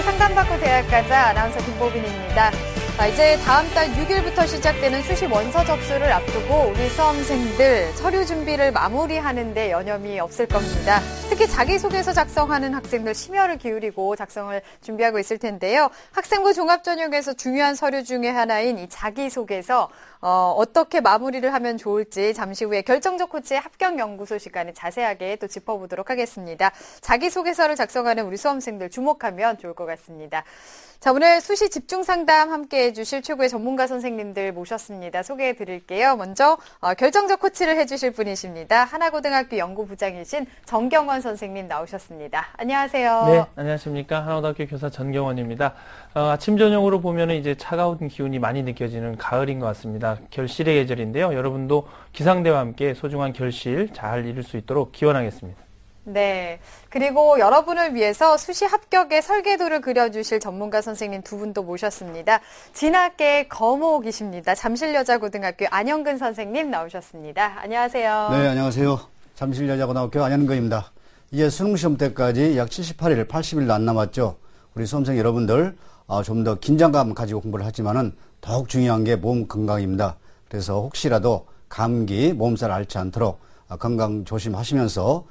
상담받고 대학가자 아나운서 김보빈입니다. 이제 다음 달 6일부터 시작되는 수시 원서 접수를 앞두고 우리 수험생들 서류 준비를 마무리하는 데 여념이 없을 겁니다. 특히 자기소개서 작성하는 학생들 심혈을 기울이고 작성을 준비하고 있을 텐데요. 학생부 종합전형에서 중요한 서류 중에 하나인 이 자기소개서 어떻게 마무리를 하면 좋을지 잠시 후에 결정적 코치의 합격연구소 시간에 자세하게 또 짚어보도록 하겠습니다. 자기소개서를 작성하는 우리 수험생들 주목하면 좋을 것 같습니다. 자, 오늘 수시 집중상담 함께해 주실 최고의 전문가 선생님들 모셨습니다. 소개해 드릴게요. 먼저 결정적 코치를 해주실 분이십니다. 하나고등학교 연구부장이신 정경원 선생님 나오셨습니다. 안녕하세요. 네, 안녕하십니까. 하나고등학교 교사 전경원입니다. 아침 저녁으로 보면은 이제 차가운 기운이 많이 느껴지는 가을인 것 같습니다. 결실의 계절인데요. 여러분도 기상대와 함께 소중한 결실 잘 이룰 수 있도록 기원하겠습니다. 네. 그리고 여러분을 위해서 수시 합격의 설계도를 그려주실 전문가 선생님 두 분도 모셨습니다. 진학계의 거목이십니다. 잠실여자고등학교 안영근 선생님 나오셨습니다. 안녕하세요. 네, 안녕하세요. 잠실여자고등학교 안영근입니다. 이제 수능시험 때까지 약 78일, 80일도 안 남았죠. 우리 수험생 여러분들 좀 더 긴장감 가지고 공부를 하지만은 더욱 중요한 게 몸 건강입니다. 그래서 혹시라도 감기, 몸살 앓지 않도록 건강 조심하시면서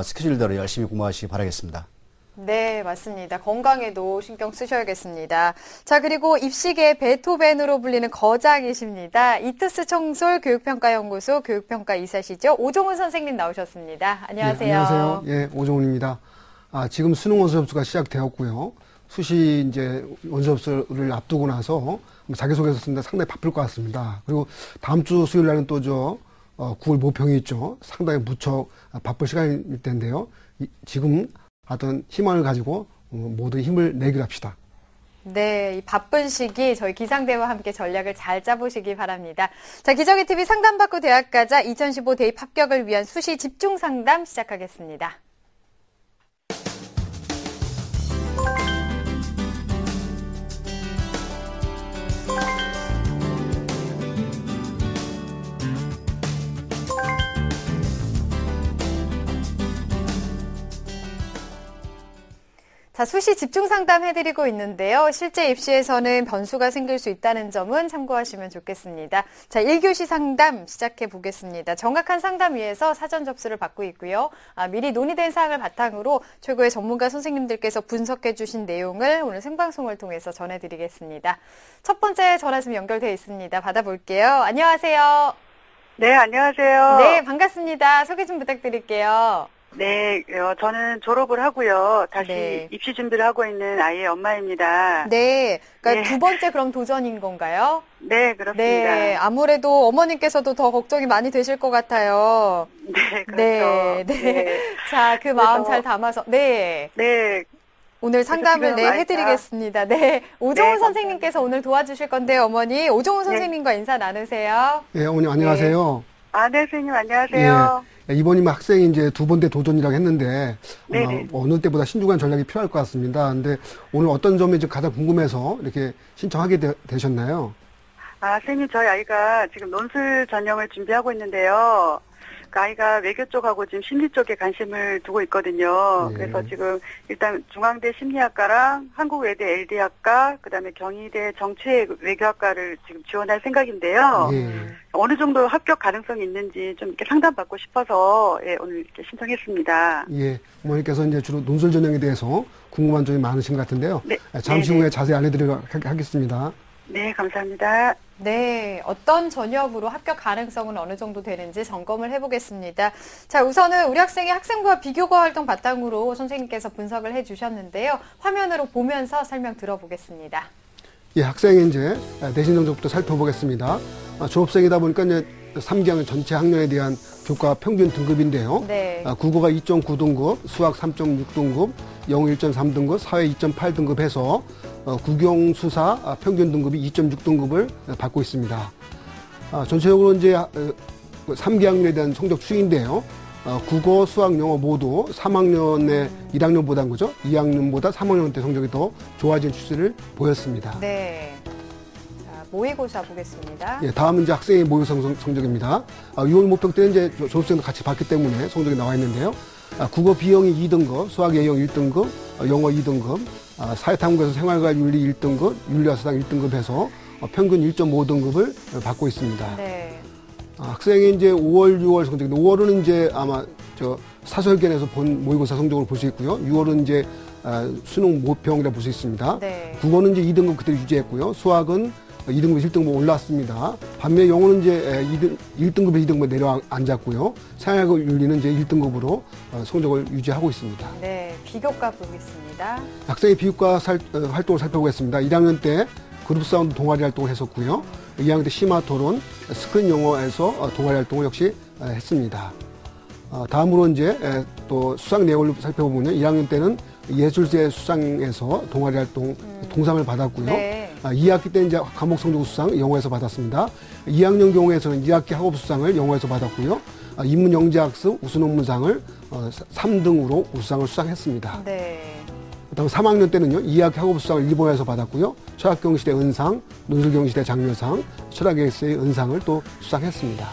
스케줄대로 열심히 공부하시기 바라겠습니다. 네, 맞습니다. 건강에도 신경 쓰셔야겠습니다. 자, 그리고 입시계 베토벤으로 불리는 거장이십니다. 이투스 청솔 교육평가연구소 교육평가 이사시죠. 오종훈 선생님 나오셨습니다. 안녕하세요. 네, 안녕하세요. 예, 오종훈입니다. 지금 수능 원서 접수가 시작되었고요. 수시 이제 원서 접수를 앞두고 나서 자기소개서 쓰는데 상당히 바쁠 것 같습니다. 그리고 다음 주 수요일 날은 또 9월 모평이 있죠. 상당히 무척 바쁠 시간일 텐데요. 지금 하여튼 희망을 가지고 모두 힘을 내기로 합시다. 네, 이 바쁜 시기 저희 기상대와 함께 전략을 잘 짜보시기 바랍니다. 자, 기저귀TV 상담받고 대학가자 2015 대입 합격을 위한 수시 집중 상담 시작하겠습니다. 자, 수시 집중 상담 해드리고 있는데요. 실제 입시에서는 변수가 생길 수 있다는 점은 참고하시면 좋겠습니다. 자, 1교시 상담 시작해 보겠습니다. 정확한 상담 위해서 사전 접수를 받고 있고요. 미리 논의된 사항을 바탕으로 최고의 전문가 선생님들께서 분석해 주신 내용을 오늘 생방송을 통해서 전해드리겠습니다. 첫 번째 전화 좀 연결되어 있습니다. 받아볼게요. 안녕하세요. 네, 안녕하세요. 네, 반갑습니다. 소개 좀 부탁드릴게요. 네, 저는 졸업을 하고요. 다시 네. 입시 준비를 하고 있는 아이의 엄마입니다. 네, 그러니까 네. 두 번째 그럼 도전인 건가요? 네, 그렇습니다. 네, 아무래도 어머님께서도 더 걱정이 많이 되실 것 같아요. 네, 그렇죠. 네, 네. 네. 자, 그 마음 잘 담아서, 네. 네. 오늘 상담을 해드리겠습니다. 네, 오종훈 네, 선생님께서 오늘 도와주실 건데요, 어머니. 오종훈 선생님과 인사 나누세요. 예, 어머님 안녕하세요. 네, 선생님 안녕하세요. 예, 이번이면 학생이 이제 두 번째 도전이라고 했는데 어느 때보다 신중한 전략이 필요할 것 같습니다. 근데 오늘 어떤 점이 가장 궁금해서 이렇게 신청하게 되셨나요? 선생님, 저희 아이가 지금 논술 전형을 준비하고 있는데요. 그 아이가 외교 쪽하고 지금 심리 쪽에 관심을 두고 있거든요. 네. 그래서 지금 일단 중앙대 심리학과랑 한국외대 LD학과, 그다음에 경희대 정치외 외교학과를 지금 지원할 생각인데요. 예. 어느 정도 합격 가능성이 있는지 좀 이렇게 상담받고 싶어서 오늘 이렇게 신청했습니다. 예, 어머니께서 이제 주로 논술 전형에 대해서 궁금한 점이 많으신 것 같은데요. 네. 잠시 후에 자세히 알려드리도록 하겠습니다. 네, 감사합니다. 네, 어떤 전형으로 합격 가능성은 어느 정도 되는지 점검을 해보겠습니다. 자, 우선은 우리 학생이 학생부와 비교과 활동 바탕으로 선생님께서 분석을 해주셨는데요. 화면으로 보면서 설명 들어보겠습니다. 예, 학생의 이제 내신 성적부터 살펴보겠습니다. 졸업생이다 보니까 이제 3개학년 전체 학년에 대한 교과 평균 등급인데요. 네. 국어가 2.9등급, 수학 3.6등급, 영어 1.3등급, 사회 2.8등급 해서 국영 수사 평균 등급이 2.6등급을 받고 있습니다. 전체적으로 이제 3개학년에 대한 성적 추이인데요. 국어, 수학, 영어 모두 3학년의 1학년보다는 그죠? 2학년보다 3학년 때 성적이 더 좋아진 추세를 보였습니다. 네. 자, 모의고사 보겠습니다. 예, 다음은 이제 학생의 모의고사 성적입니다. 6월 모평 때는 이제 졸업생도 같이 봤기 때문에 성적이 나와 있는데요. 국어 B형이 2등급, 수학 A형 1등급, 영어 2등급, 사회탐구에서 생활과 윤리 1등급, 윤리와 사상 1등급 해서 평균 1.5등급을 받고 있습니다. 네. 학생이 이제 5월, 6월 성적인데 5월은 이제 아마 사설견에서 본 모의고사 성적을 볼 수 있고요. 6월은 이제 수능 모평이라 볼 수 있습니다. 네. 국어는 이제 2등급 그대로 유지했고요. 수학은 2등급, 1등급 올랐습니다. 반면에 영어는 이제 1등급에서 2등급에 내려앉았고요. 생활과 윤리는 이제 1등급으로 성적을 유지하고 있습니다. 네, 비교과 보겠습니다. 학생의 비교과 활동을 살펴보겠습니다. 1학년 때 그룹 사운드 동아리 활동을 했었고요. 2학년 때 심화 토론, 스크린 영어에서 동아리 활동을 역시 했습니다. 다음으로 이제 또 수상 내용을 살펴보면 1학년 때는 예술제 수상에서 동아리 활동 동상을 받았고요. 네. 2학기 때 이제 과목 성적 수상 영어에서 받았습니다. 2학년 경우에서는 2학기 학업 수상을 영어에서 받았고요. 인문 영재학습 우수 논문상을 3등으로 우수상을 수상했습니다. 네. 그다음 3학년 때는요, 2학기 학업 수상을 일본에서 받았고요. 철학경시대 은상, 논술경시대 장려상, 철학에세이 은상을 또 수상했습니다.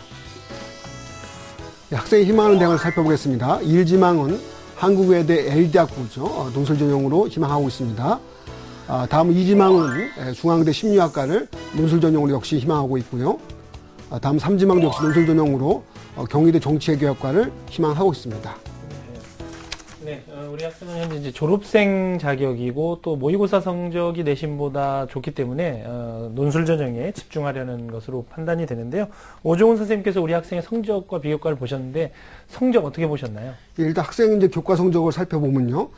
학생이 희망하는 대학을 살펴보겠습니다. 1지망은 한국외대 L대학부죠. 논술 전형으로 희망하고 있습니다. 다음 2지망은 중앙대 심리학과를 논술 전형으로 역시 희망하고 있고요. 다음 3지망도 역시 논술 전형으로 경희대 정치외교학과를 희망하고 있습니다. 네, 우리 학생은 현재 이제 졸업생 자격이고 또 모의고사 성적이 내신보다 좋기 때문에 논술 전형에 집중하려는 것으로 판단이 되는데요. 오종훈 선생님께서 우리 학생의 성적과 비교과를 보셨는데 성적 어떻게 보셨나요? 예, 일단 학생 이제 교과 성적을 살펴보면요,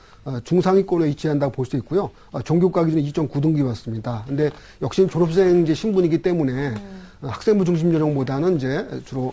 중상위권에 위치한다고 볼 수 있고요. 전교과 기준 2.9등급이었습니다. 근데 역시 졸업생 이제 신분이기 때문에 학생부 중심 전형보다는 이제 주로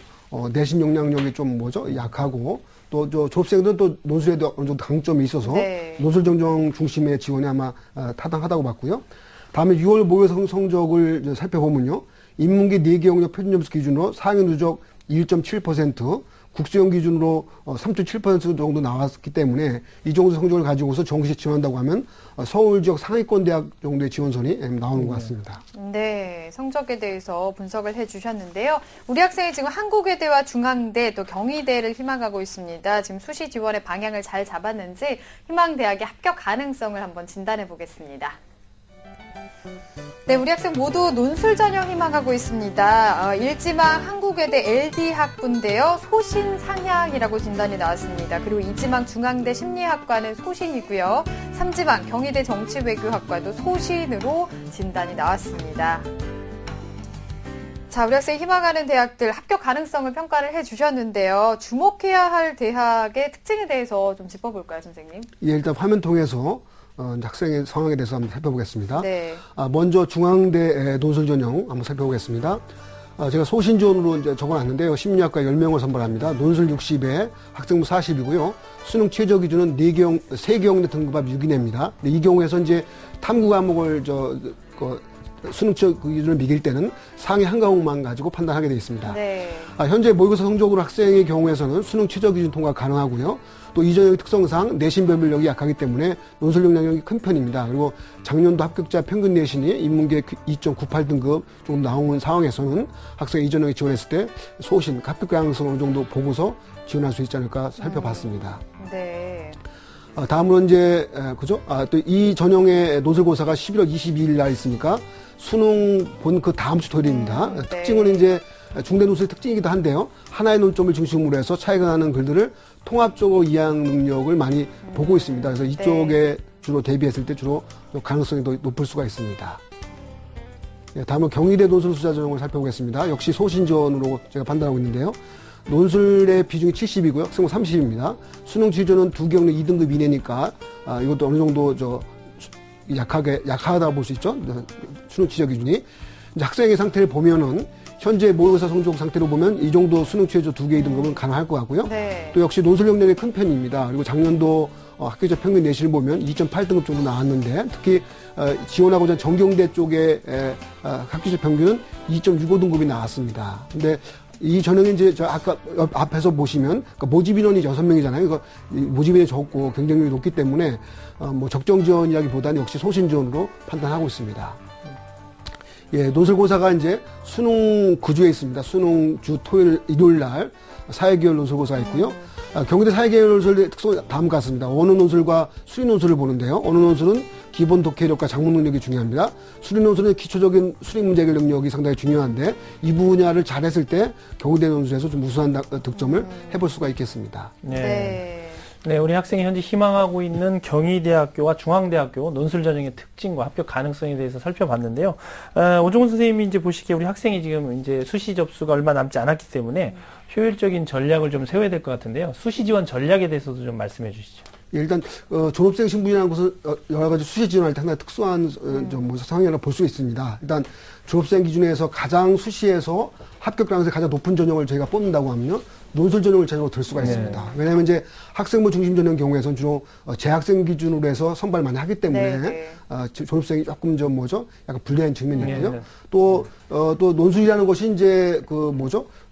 내신 역량력이 좀 약하고. 또 졸업생들은 또 논술에도 어느 정도 강점이 있어서 네. 논술 전형 중심의 지원이 아마 타당하다고 봤고요. 다음에 6월 모의고사 성적을 살펴보면요, 인문계 4개 영역 표준 점수 기준으로 상위 누적 1.7%, 국수형 기준으로 3.7% 정도 나왔기 때문에 이 정도 성적을 가지고서 정시에 지원한다고 하면 서울 지역 상위권 대학 정도의 지원선이 나오는 것 같습니다. 네, 성적에 대해서 분석을 해주셨는데요. 우리 학생이 지금 한국외대와 중앙대 또 경희대를 희망하고 있습니다. 지금 수시 지원의 방향을 잘 잡았는지 희망대학의 합격 가능성을 한번 진단해 보겠습니다. 네, 우리 학생 모두 논술 전형 희망하고 있습니다. 1지망 한국외대 LD 학부인데요. 소신 상향이라고 진단이 나왔습니다. 그리고 2지망 중앙대 심리학과는 소신이고요. 3지망 경희대 정치외교학과도 소신으로 진단이 나왔습니다. 자, 우리 학생이 희망하는 대학들 합격 가능성을 평가를 해주셨는데요. 주목해야 할 대학의 특징에 대해서 좀 짚어볼까요, 선생님? 예, 일단 화면 통해서 학생의 상황에 대해서 한번 살펴보겠습니다. 네. 먼저 중앙대 논술 전형 한번 살펴보겠습니다. 제가 소신지원으로 이제 적어놨는데요. 심리학과 10명을 선발합니다. 논술 60에 학생부 40이고요. 수능 최저 기준은 3개 영역 등급합 6이내입니다. 이 경우에서 이제 탐구 과목을 수능 최저 기준을 매길 때는 상위 한 과목만 가지고 판단하게 되어 있습니다. 네. 현재 모의고사 성적으로 학생의 경우에서는 수능 최저 기준 통과 가능하고요. 또 이 전형의 특성상 내신 변별력이 약하기 때문에 논술 역량력이 큰 편입니다. 그리고 작년도 합격자 평균 내신이 인문계 2.98등급 조금 나온 상황에서는 학생이 이 전형에 지원했을 때 소신, 합격 가능성 어느 정도 보고서 지원할 수 있지 않을까 살펴봤습니다. 네. 다음으로 이제 그죠? 또 이 전형의 논술고사가 11월 22일 날 있으니까 수능 본 그 다음 주 토요일입니다. 네. 특징은 이제 중대 논술의 특징이기도 한데요. 하나의 논점을 중심으로 해서 차이가 나는 글들을 통합적으로 이해하는 능력을 많이 보고 있습니다. 그래서 이쪽에 주로 대비했을 때 주로 가능성이 더 높을 수가 있습니다. 네, 다음은 경희대 논술 수자 전형을 살펴보겠습니다. 역시 소신 지원으로 제가 판단하고 있는데요. 논술의 비중이 70이고요. 학생부 30입니다. 수능 지조는 2개 영역 2등급 이내니까 이것도 어느 정도 약하다고 볼 수 있죠. 수능 지조 기준이. 이제 학생의 상태를 보면은 현재 모의고사 성적 상태로 보면 이 정도 수능 최저 2개 2등급은 가능할 것 같고요. 네. 또 역시 논술 역량이 큰 편입니다. 그리고 작년도 학교자 평균 내신을 보면 2.8등급 정도 나왔는데 특히 지원하고자 정경대 쪽에 학교자 평균은 2.65등급이 나왔습니다. 근데 이 전형이 이제 아까 앞에서 보시면 그러니까 모집 인원이 6명이잖아요. 그러니까 모집 인원이 적고 경쟁률이 높기 때문에 적정 지원이라기보다는 역시 소신 지원으로 판단하고 있습니다. 예, 논술고사가 이제 수능 구주에 있습니다. 수능 주 토요일, 일요일 날 사회계열 논술고사가 있고요. 경희대 사회계열 논술의 특성은 다음과 같습니다. 언어 논술과 수리 논술을 보는데요. 언어 논술은 기본 독해력과 작문 능력이 중요합니다. 수리 논술은 기초적인 수리 문제 해결 능력이 상당히 중요한데 이 분야를 잘했을 때 경희대 논술에서 좀 우수한 득점을 해볼 수가 있겠습니다. 네, 우리 학생이 현재 희망하고 있는 경희대학교와 중앙대학교 논술 전형의 특징과 합격 가능성에 대해서 살펴봤는데요. 오종훈 선생님이 이제 보시기에 우리 학생이 지금 이제 수시 접수가 얼마 남지 않았기 때문에 효율적인 전략을 좀 세워야 될 것 같은데요. 수시 지원 전략에 대해서도 좀 말씀해 주시죠. 예, 일단 졸업생 신분이라는 것은 여러 가지 수시 지원할 때 상당히 특수한 상황이라고 볼 수 있습니다. 일단 졸업생 기준에서 가장 수시에서 합격 가능성이 가장 높은 전형을 저희가 뽑는다고 하면요. 논술 전형을 전형으로 들 수가 있습니다. 왜냐하면 이제 학생부 중심 전형 경우에서는 주로 재학생 기준으로 해서 선발 많이 하기 때문에 졸업생이 조금 약간 불리한 측면이 있고요. 또 논술이라는 것이 이제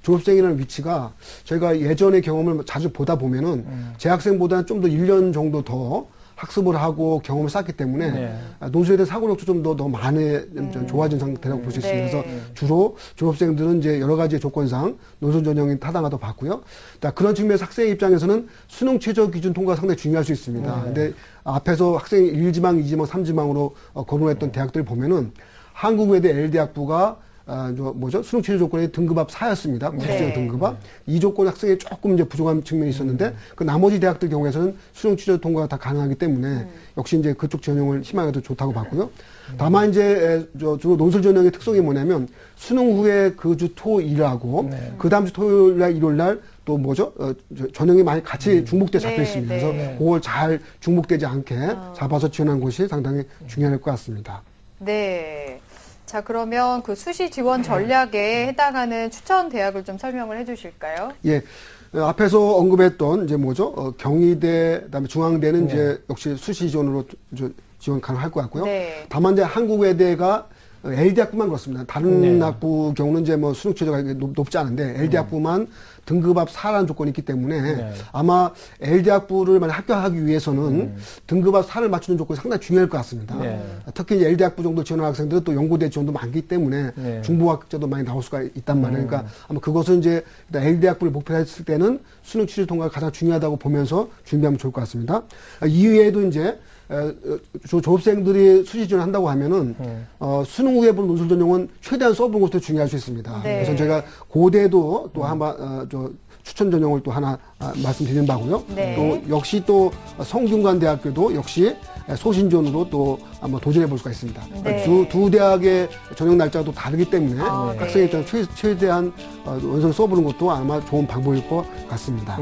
졸업생이라는 위치가 저희가 예전의 경험을 자주 보다 보면은 재학생보다는 좀 더 1년 정도 더 학습을 하고 경험을 쌓기 때문에 논술에 대한 사고력도 좀 더 많이 좋아진 상태라고 볼 수 있습니다. 그래서 주로 졸업생들은 이제 여러 가지 조건상 논술 전형이 타당하다고 봤고요. 그런 측면에서 학생 입장에서는 수능 최저 기준 통과가 상당히 중요할 수 있습니다. 근데 앞에서 학생이 1지망, 2지망, 3지망으로 거론했던 대학들을 보면은 한국외대 L대학부가 수능 최저 조건이 등급합 4였습니다. 국제적 등급합. 이 조건 학생이 조금 이제 부족한 측면이 있었는데, 그 나머지 대학들 경우에서는 수능 최저 통과가 다 가능하기 때문에, 역시 이제 그쪽 전형을 희망해도 좋다고 봤고요. 다만 이제, 주로 논술 전형의 특성이 뭐냐면, 수능 후에 그 주 토, 일하고, 그 다음 주 토요일 날, 일요일 날, 또 전형이 많이 같이 중복돼 잡혀 있습니다. 그래서 그걸 잘 중복되지 않게 잡아서 지원하는 것이 상당히 중요할 것 같습니다. 네. 자, 그러면 그 수시 지원 전략에 해당하는 추천 대학을 좀 설명을 해 주실까요? 예. 앞에서 언급했던 이제 경희대, 그다음에 중앙대는 이제 역시 수시 지원으로 지원 가능할 것 같고요. 다만 이제 한국외대가 L대학부만 그렇습니다. 다른 학부 경우는 이제 수능 최저가 높지 않은데 L대학부만 등급합 4라는 조건이 있기 때문에 아마 L대학부를 만약 합격하기 위해서는 등급합 4를 맞추는 조건이 상당히 중요할 것 같습니다. 특히 이제 L대학부 정도 지원하는 학생들은 또 연고대 지원도 많기 때문에 중복합격자도 많이 나올 수가 있단 말이에요. 그러니까 아마 그것은 이제 L대학부를 목표했을 때는 수능 취지 통과가 가장 중요하다고 보면서 준비하면 좋을 것 같습니다. 이외에도 이제 졸업생들이 수시 지원을 한다고 하면은, 수능 후에 본 논술 전형은 최대한 써보는 것도 중요할 수 있습니다. 그래서 제가 고대도 또 추천 전형을 또 하나 말씀드리는 바고요. 또 역시 또 성균관 대학교도 역시 소신 지원으로 또 한번 도전해 볼 수가 있습니다. 두 대학의 전형 날짜가 또 다르기 때문에 학생의 입장에서 최대한 원서를 써보는 것도 아마 좋은 방법일 것 같습니다.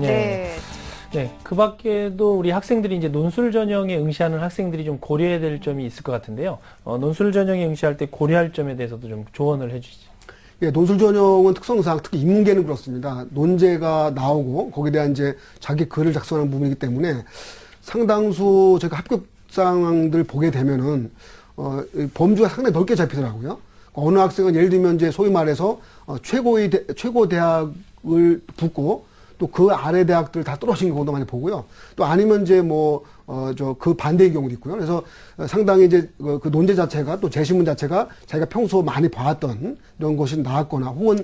네, 그 밖에도 우리 학생들이 이제 논술 전형에 응시하는 학생들이 좀 고려해야 될 점이 있을 것 같은데요. 논술 전형에 응시할 때 고려할 점에 대해서도 좀 조언을 해 주시죠. 예, 논술 전형은 특성상 특히 인문계는 그렇습니다. 논제가 나오고 거기에 대한 이제 자기 글을 작성하는 부분이기 때문에 상당수 제가 합격상들 보게 되면은 범주가 상당히 넓게 잡히더라고요. 어느 학생은 예를 들면 이제 소위 말해서 최고 대학을 붙고 또 그 아래 대학들 다 떨어진 경우도 많이 보고요. 또 아니면 이제 그 반대의 경우도 있고요. 그래서 상당히 이제 그 논제 자체가 또 제시문 자체가 자기가 평소 많이 봐왔던 이런 것이 나왔거나 혹은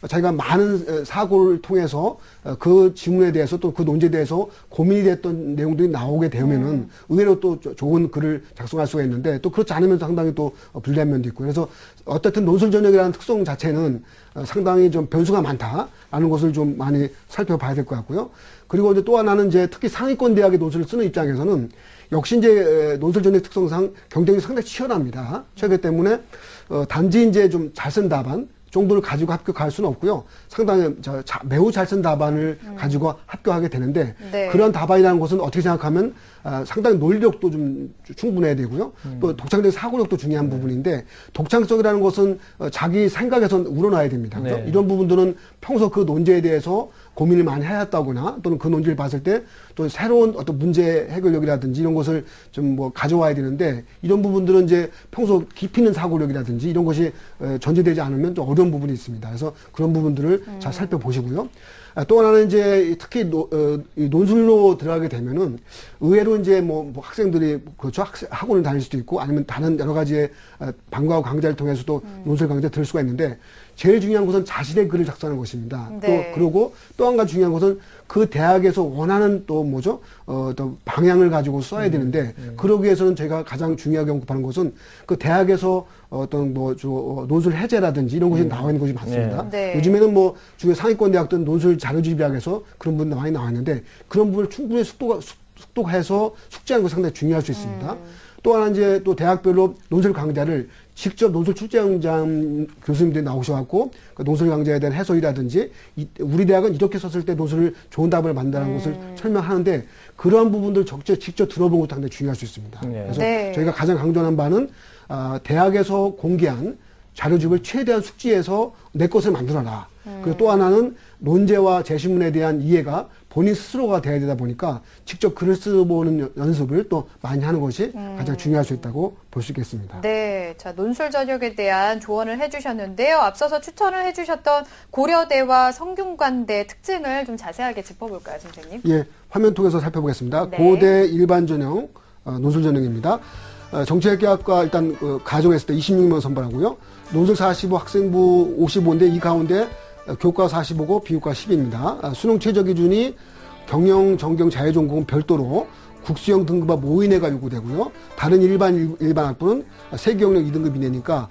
자기가 많은 사고를 통해서 그 지문에 대해서 또 그 논제에 대해서 고민이 됐던 내용들이 나오게 되면은 의외로 또 좋은 글을 작성할 수가 있는데 또 그렇지 않으면 상당히 또 불리한 면도 있고요. 그래서 어쨌든 논술 전형이라는 특성 자체는 상당히 좀 변수가 많다라는 것을 좀 많이 살펴봐야 될 것 같고요. 그리고 이제 또 하나는 이제 특히 상위권 대학의 논술을 쓰는 입장에서는 역시 이제 논술 전형 특성상 경쟁이 상당히 치열합니다. 그렇기 때문에 단지 이제 좀 잘 쓴 답안 정도를 가지고 합격할 수는 없고요. 상당히 매우 잘 쓴 답안을 가지고 합격하게 되는데 그런 답안이라는 것은 어떻게 생각하면 상당히 논리력도 좀 충분해야 되고요. 또 독창적인 사고력도 중요한 부분인데 독창성이라는 것은 자기 생각에서 우러나야 됩니다. 그렇죠? 이런 부분들은 평소 그 논제에 대해서 고민을 많이 해왔다거나 또는 그 논지를 봤을 때 또 새로운 어떤 문제 해결력이라든지 이런 것을 좀 가져와야 되는데 이런 부분들은 이제 평소 깊이 있는 사고력이라든지 이런 것이 전제되지 않으면 좀 어려운 부분이 있습니다. 그래서 그런 부분들을 잘 살펴보시고요. 또 하나는 이제 특히 이 논술로 들어가게 되면은 의외로 이제 뭐 학생들이 그렇죠. 학원을 다닐 수도 있고 아니면 다른 여러 가지의 방과후 강좌를 통해서도 논술 강좌를 들을 수가 있는데 제일 중요한 것은 자신의 글을 작성하는 것입니다. 네. 또 그리고 또 한 가지 중요한 것은 그 대학에서 원하는 또 뭐죠? 또 방향을 가지고 써야 되는데 그러기 위해서는 저희가 가장 중요하게 언급하는 것은 그 대학에서 어떤 논술 해제라든지 이런 것이 나와 있는 것이 맞습니다. 네. 요즘에는 뭐 주요 상위권 대학들은 논술 자료집약에서 그런 부분 많이 나와 있는데 그런 부분을 충분히 숙독해서 숙지하는 것이 상당히 중요할 수 있습니다. 또 하나 이제 또 대학별로 논술 강좌를 직접 논술 출제위원장 교수님들이 나오셔갖고 그 논술 강좌에 대한 해설이라든지 우리 대학은 이렇게 썼을 때 논술을 좋은 답을 만든다는 것을 설명하는데 그러한 부분들 직접 들어보는 것도 상당히 중요할 수 있습니다. 그래서 네. 저희가 가장 강조하는 바는 대학에서 공개한 자료집을 최대한 숙지해서 내 것을 만들어라. 그리고 또 하나는 논제와 제시문에 대한 이해가 본인 스스로가 돼야 되다 보니까 직접 글을 써보는 연습을 또 많이 하는 것이 가장 중요할 수 있다고 볼 수 있겠습니다. 네, 자 논술 전형에 대한 조언을 해주셨는데요. 앞서서 추천을 해주셨던 고려대와 성균관대 특징을 좀 자세하게 짚어볼까요, 선생님? 예, 화면 통해서 살펴보겠습니다. 네. 고대 일반 전형 논술 전형입니다. 정치외교학과 일단 가정했을 때 26명 선발하고요. 논술 45, 학생부 55인데 이 가운데 교과 45고 비교과 10입니다. 수능 최저 기준이 경영, 정경, 자유전공은 별도로 국수형 등급과 5인회가 요구되고요. 다른 일반 학부는 세계경력 2등급 이내니까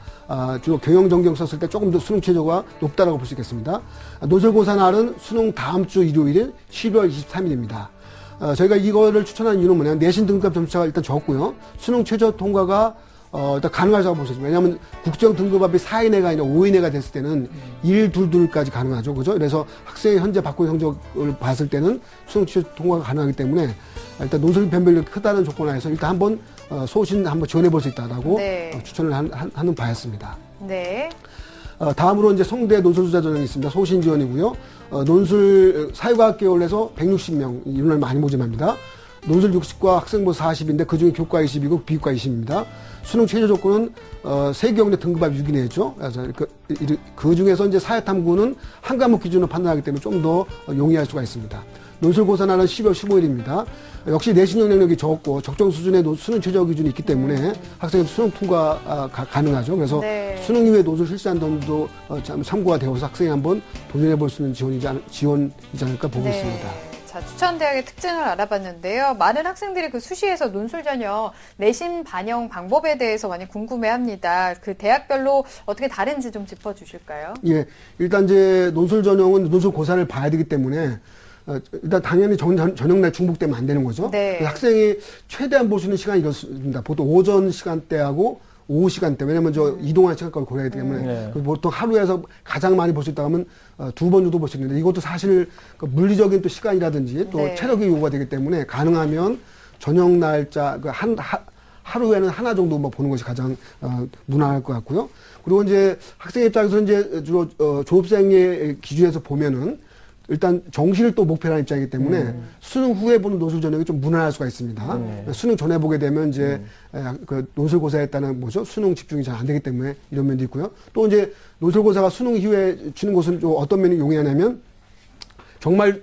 주로 경영, 정경 썼을 때 조금 더 수능 최저가 높다라고 볼 수 있겠습니다. 논술고사 날은 수능 다음 주 일요일인 12월 23일입니다. 저희가 이거를 추천한 이유는 뭐냐면 내신 등급 점수가 일단 적고요. 수능 최저 통과가 일단 가능하다고 볼 수 있습니다. 왜냐하면 국정 등급합이 4인회가 아니라 5인회가 됐을 때는 1, 2, 2까지 가능하죠. 그죠? 그래서 학생이 현재 받고 있는 성적을 봤을 때는 수능 최저 통과가 가능하기 때문에 일단 논술 변별력이 크다는 조건 하에서 일단 한번 소신 한번 지원해 볼 수 있다라고 네. 추천을 하는 바였습니다. 네. 다음으로 이제 성대 논술수자 전형이 있습니다. 소신 지원이고요. 논술 사회과학 계열에서 160명 인원을 많이 모집합니다. 논술 60과 학생부 40인데 그중에 교과 20이고 비교과 20입니다. 수능 최저 조건은 세계경력 등급합 6이네죠. 그래서 그 중에서 이제 사회탐구는 한 과목 기준으로 판단하기 때문에 좀 더 용이할 수가 있습니다. 논술고사 날은 12월 15일입니다. 역시 내신 영향력이 적고 적정 수준의 수능 최저 기준이 있기 때문에 학생의 수능 통과가 가능하죠. 그래서 네. 수능 이후에 논술 실시한 점도 참고가 되어서 학생이 한번 도전해 볼 수 있는 지원이지 않을까 보고 네. 있습니다. 자, 추천 대학의 특징을 알아봤는데요. 많은 학생들이 그 수시에서 논술 전형 내신 반영 방법에 대해서 많이 궁금해합니다. 그 대학별로 어떻게 다른지 좀 짚어주실까요? 예, 일단 이제 논술 전형은 논술 고사를 봐야 되기 때문에 일단 당연히 전형날 중복되면 안 되는 거죠. 네. 학생이 최대한 볼 수 있는 시간이 이렇습니다. 보통 오전 시간대하고 오후 시간대, 왜냐면 이동하는 시간까지 고려하기 때문에 보통 하루에서 가장 많이 볼 수 있다 하면 2번 정도 볼 수 있는데 이것도 사실 그 물리적인 또 시간이라든지 또 네. 체력이 요구가 되기 때문에 가능하면 저녁 날짜 하루에는 하나 정도 뭐 보는 것이 가장 무난할 것 같고요. 그리고 이제 학생 입장에서 이제 주로 졸업생의 기준에서 보면은 일단 정시를 또 목표로 하는 입장이기 때문에 수능 후에 보는 논술 전형이 좀 무난할 수가 있습니다. 수능 전에 보게 되면 이제 그 논술고사에 따른 수능 집중이 잘 안 되기 때문에 이런 면도 있고요. 또 이제 논술고사가 수능 이후에 주는 것은 좀 어떤 면이 용이하냐면 정말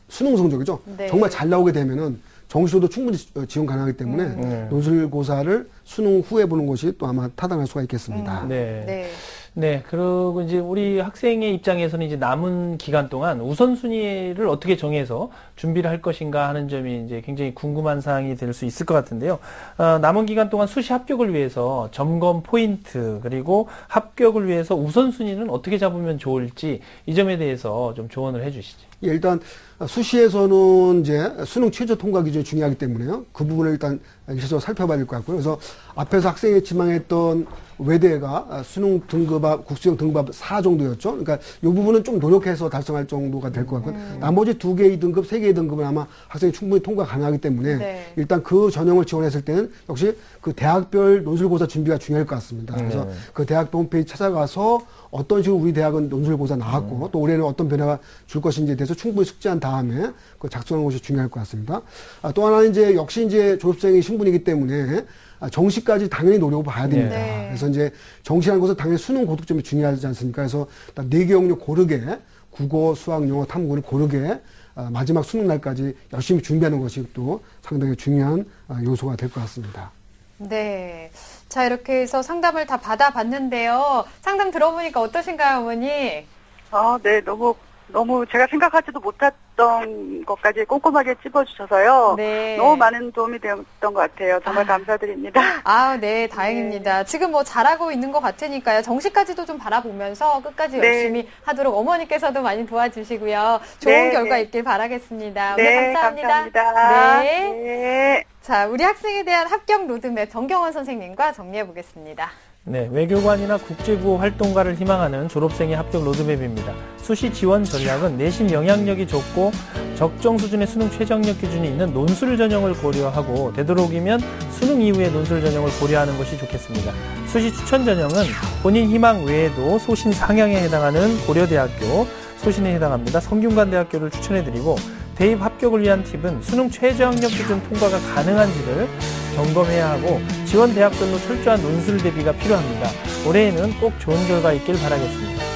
수능 성적이죠. 네. 정말 잘 나오게 되면은 정시로도 충분히 지원 가능하기 때문에 논술고사를 수능 후에 보는 것이 또 아마 타당할 수가 있겠습니다. 네. 네. 네, 그리고 이제 우리 학생의 입장에서는 이제 남은 기간 동안 우선순위를 어떻게 정해서 준비를 할 것인가 하는 점이 이제 굉장히 궁금한 사항이 될 수 있을 것 같은데요. 남은 기간 동안 수시 합격을 위해서 점검 포인트 그리고 합격을 위해서 우선순위는 어떻게 잡으면 좋을지 이 점에 대해서 좀 조언을 해주시죠. 예, 일단 수시에서는 이제 수능 최저 통과 기준이 중요하기 때문에요. 그 부분을 일단 일차적으로 살펴봐야 될 것 같고요. 그래서 앞에서 학생이 지망했던 외대가 수능 등급합, 국수형 등급합 4 정도였죠. 그러니까 이 부분은 좀 노력해서 달성할 정도가 될 것 같고요. 나머지 2개의 등급, 3개의 등급은 아마 학생이 충분히 통과 가능하기 때문에 네. 일단 그 전형을 지원했을 때는 역시 그 대학별 논술고사 준비가 중요할 것 같습니다. 그래서 그 대학도 홈페이지 찾아가서 어떤 식으로 우리 대학은 논술고사 나왔고 또 올해는 어떤 변화가 줄 것인지에 대해서 충분히 숙지한 다음에 그 작성하는 것이 중요할 것 같습니다. 또 하나는 이제 역시 이제 졸업생이 신분이기 때문에 정시까지 당연히 노려봐 봐야 됩니다. 네. 그래서 이제 정시라는 것은 당연히 수능 고득점이 중요하지 않습니까? 그래서 일단 4개 영역 고르게 국어, 수학, 영어, 탐구를 고르게 마지막 수능 날까지 열심히 준비하는 것이 또 상당히 중요한 요소가 될 것 같습니다. 네. 자, 이렇게 해서 상담을 다 받아봤는데요. 상담 들어보니까 어떠신가요, 어머니? 네, 너무 제가 생각하지도 못했던 것까지 꼼꼼하게 찝어주셔서요. 네. 너무 많은 도움이 되었던 것 같아요. 정말 감사드립니다. 네, 다행입니다. 지금 뭐 잘하고 있는 것 같으니까요. 정시까지도 좀 바라보면서 끝까지 네. 열심히 하도록 어머니께서도 많이 도와주시고요. 좋은 결과 있길 바라겠습니다. 오늘 감사합니다. 감사합니다. 네. 네. 자, 우리 학생에 대한 합격 로드맵 정경원 선생님과 정리해 보겠습니다. 네, 외교관이나 국제구호 활동가를 희망하는 졸업생의 합격 로드맵입니다. 수시 지원 전략은 내신 영향력이 좋고 적정 수준의 수능 최저학력 기준이 있는 논술 전형을 고려하고 되도록이면 수능 이후의 논술 전형을 고려하는 것이 좋겠습니다. 수시 추천 전형은 본인 희망 외에도 소신 상향에 해당하는 고려대학교, 소신에 해당합니다. 성균관대학교를 추천해드리고 대입 합격을 위한 팁은 수능 최저학력 기준 통과가 가능한지를 점검해야 하고 지원 대학별로 철저한 논술 대비가 필요합니다. 올해에는 꼭 좋은 결과 있길 바라겠습니다.